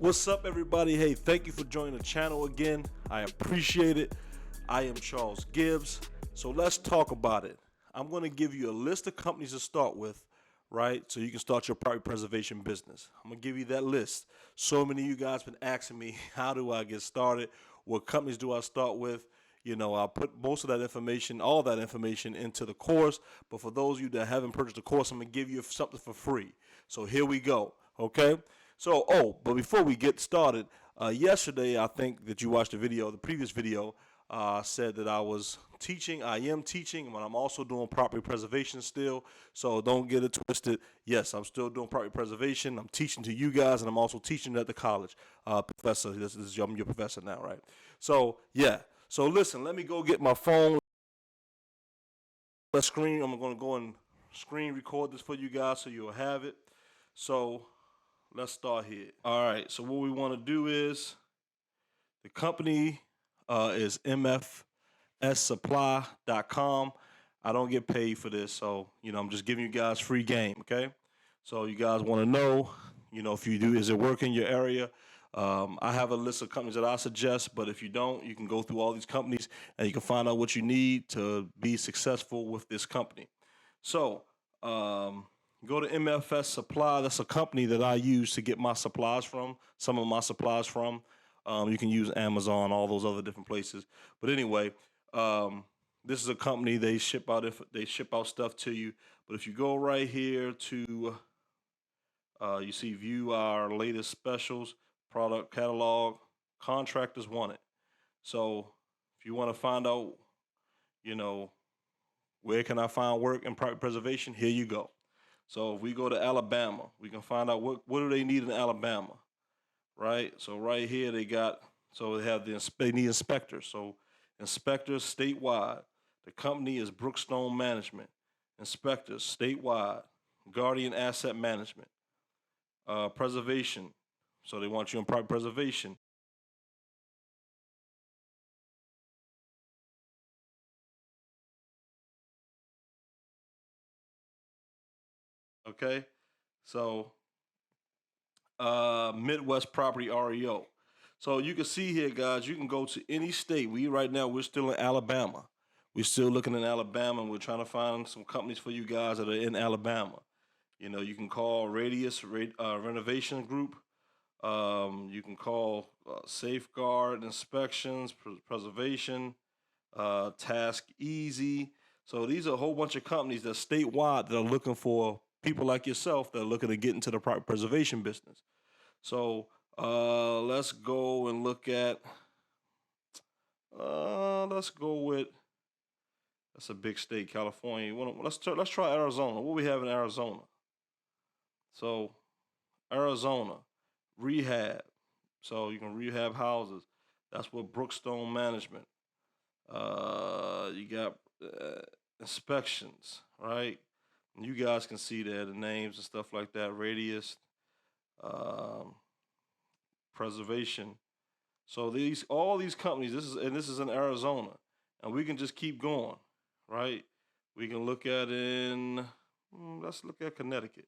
What's up, everybody? Hey, thank you for joining the channel again. I appreciate it. I am Charles Gibbs. So let's talk about it. I'm going to give you a list of companies to start with, right? So you can start your property preservation business. I'm going to give you that list. So many of you guys been asking me, how do I get started? What companies do I start with? You know, I'll put most of that information, all that information into the course. But for those of you that haven't purchased the course, I'm going to give you something for free. So here we go, okay? So, but before we get started, yesterday, I think that you watched the previous video, said that I was teaching. I am teaching, but I'm also doing property preservation still. So don't get it twisted. Yes, I'm still doing property preservation. I'm teaching to you guys, and I'm also teaching at the college. Professor, I'm your professor now, right? So, yeah. So listen, let me go get my phone. I'm going to go and screen record this for you guys so you'll have it. So let's start here. All right, so what we want to do is, the company is mfssupply.com. I don't get paid for this, so, I'm just giving you guys free game, okay? So you guys want to know, if you do, is it working in your area? I have a list of companies that I suggest, but if you don't, you can go through all these companies and you can find out what you need to be successful with this company. So, go to MFS Supply. That's a company that I use to get my supplies from, some of my supplies from. You can use Amazon, all those other different places. But anyway, this is a company. They ship out stuff to you. But if you go right here to, you see view our latest specials, product catalog, contractors want it. So if you want to find out, where can I find work in property preservation, here you go. So if we go to Alabama, we can find out what do they need in Alabama, right? So right here they need inspectors. So inspectors statewide. The company is Brookstone Management. Inspectors statewide. Guardian Asset Management. Preservation. So they want you in property preservation. Okay, so Midwest Property REO. So you can see here, guys, you can go to any state. We're still in Alabama. We're still looking in Alabama, and we're trying to find some companies for you guys that are in Alabama. You can call Radius Renovation Group. You can call Safeguard Inspections, Preservation, Task Easy. So these are a whole bunch of companies that are statewide that are looking for people like yourself that are looking to get into the property preservation business. So let's go and look at, let's go with, that's a big state, California. Let's try Arizona. What we have in Arizona? So Arizona, rehab. So you can rehab houses. That's what Brookstone Management. You got inspections, right? You guys can see there the names and stuff like that. Radius, Preservation. So all these companies. This is in Arizona, and we can just keep going, right? We can look at let's look at Connecticut.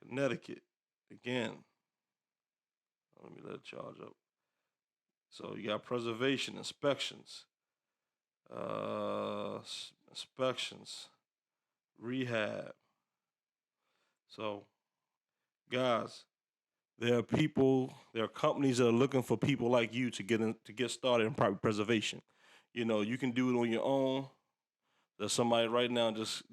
Connecticut again. Let me let it charge up. So you got preservation, inspections, rehab. So, guys, there are companies that are looking for people like you to get started in property preservation. You can do it on your own. There's somebody right now just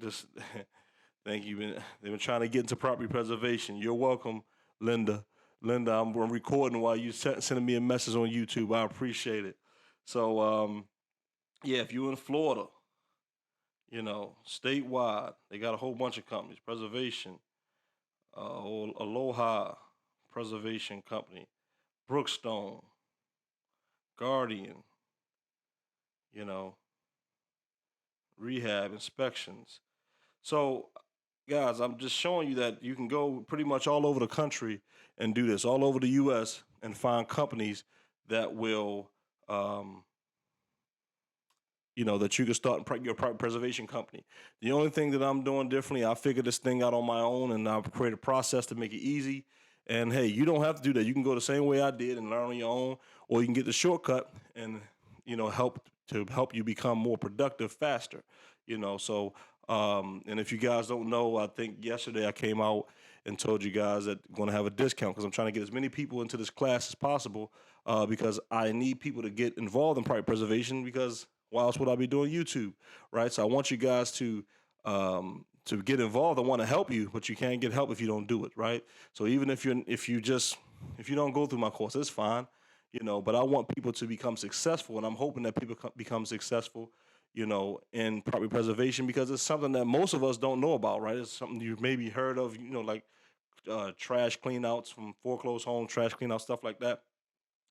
thank you. They've been trying to get into property preservation. You're welcome, Linda. Linda, I'm recording while you sending me a message on YouTube. I appreciate it. So, yeah, if you're in Florida, statewide, they got a whole bunch of companies. Preservation, Aloha Preservation Company, Brookstone, Guardian, rehab, inspections. So, guys, I'm just showing you that you can go pretty much all over the country and do this, all over the U.S., and find companies that will, that you can start your property preservation company. The only thing that I'm doing differently, I figured this thing out on my own, and I've created a process to make it easy. And hey, you don't have to do that. You can go the same way I did and learn on your own, or you can get the shortcut and help you become more productive faster. So and if you guys don't know, I think yesterday I came out and told you guys that I'm going to have a discount because I'm trying to get as many people into this class as possible, because I need people to get involved in property preservation, because why else would I be doing YouTube, right? So I want you guys to get involved. I want to help you, but you can't get help if you don't do it, right? So even if you don't go through my course, it's fine, but I want people to become successful, and I'm hoping that people become successful, in property preservation, because it's something that most of us don't know about, right? It's something you've maybe heard of, like trash cleanouts from foreclosed homes, trash cleanouts, stuff like that.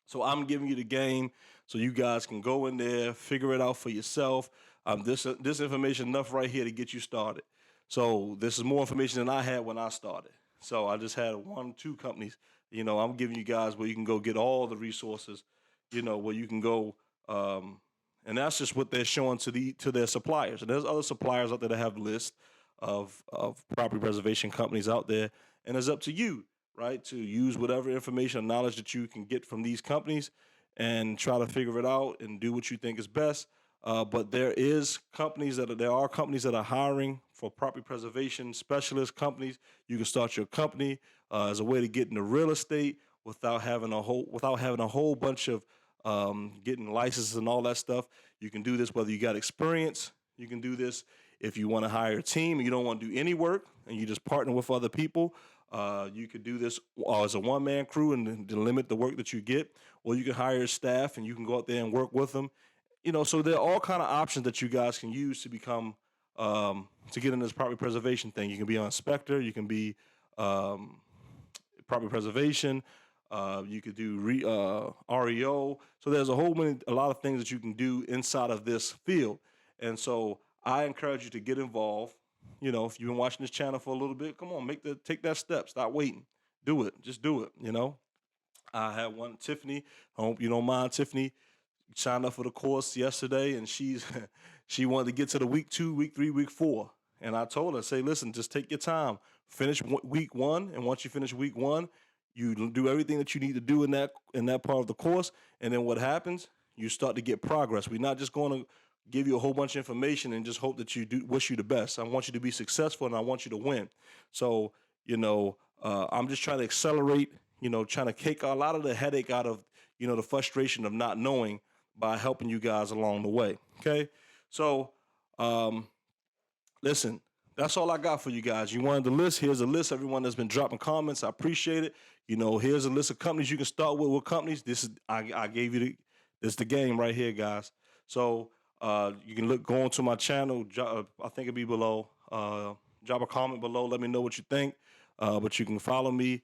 So I'm giving you the game so you guys can go in there, figure it out for yourself. This information enough right here to get you started. So this is more information than I had when I started. So I just had 1-2 companies. I'm giving you guys where you can go get all the resources, where you can go, and that's just what they're showing to their suppliers. And there's other suppliers out there that have lists of property preservation companies out there, and it's up to you, right, to use whatever information or knowledge that you can get from these companies and try to figure it out and do what you think is best. But there are companies that are hiring for property preservation specialist companies. You can start your company as a way to get into real estate without having a whole bunch of getting licenses and all that stuff. You can do this whether you got experience. You can do this if you want to hire a team and you don't want to do any work and you just partner with other people. You could do this as a one-man crew and limit the work that you get, or you can hire a staff and you can go out there and work with them. So there are all kind of options that you guys can use to become to get in this property preservation thing. You can be an inspector. You can be property preservation. You could do REO. So there's a lot of things that you can do inside of this field. And so I encourage you to get involved. If you've been watching this channel for a little bit, come on, take that step. Stop waiting. Do it. Just do it. I had one, Tiffany. I hope you don't mind, Tiffany. Signed up for the course yesterday, and she wanted to get to the week 2, week 3, week 4. And I told her, say, listen, just take your time. Finish week 1, and once you finish week 1, you do everything that you need to do in that part of the course. And then what happens? You start to get progress. We're not just going to give you a whole bunch of information and just hope that you wish you the best. I want you to be successful, and I want you to win. So, I'm just trying to accelerate, trying to take a lot of the headache out of, the frustration of not knowing by helping you guys along the way. Okay. So, listen, that's all I got for you guys. You wanted the list. Here's a list. Everyone that's been dropping comments, I appreciate it. Here's a list of companies you can start with. What companies? I gave you this is the game right here, guys. So, you can go onto my channel. I think it'll be below. Drop a comment below. Let me know what you think. But you can follow me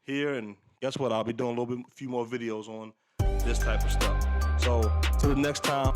here, and guess what? I'll be doing a few more videos on this type of stuff. So till the next time,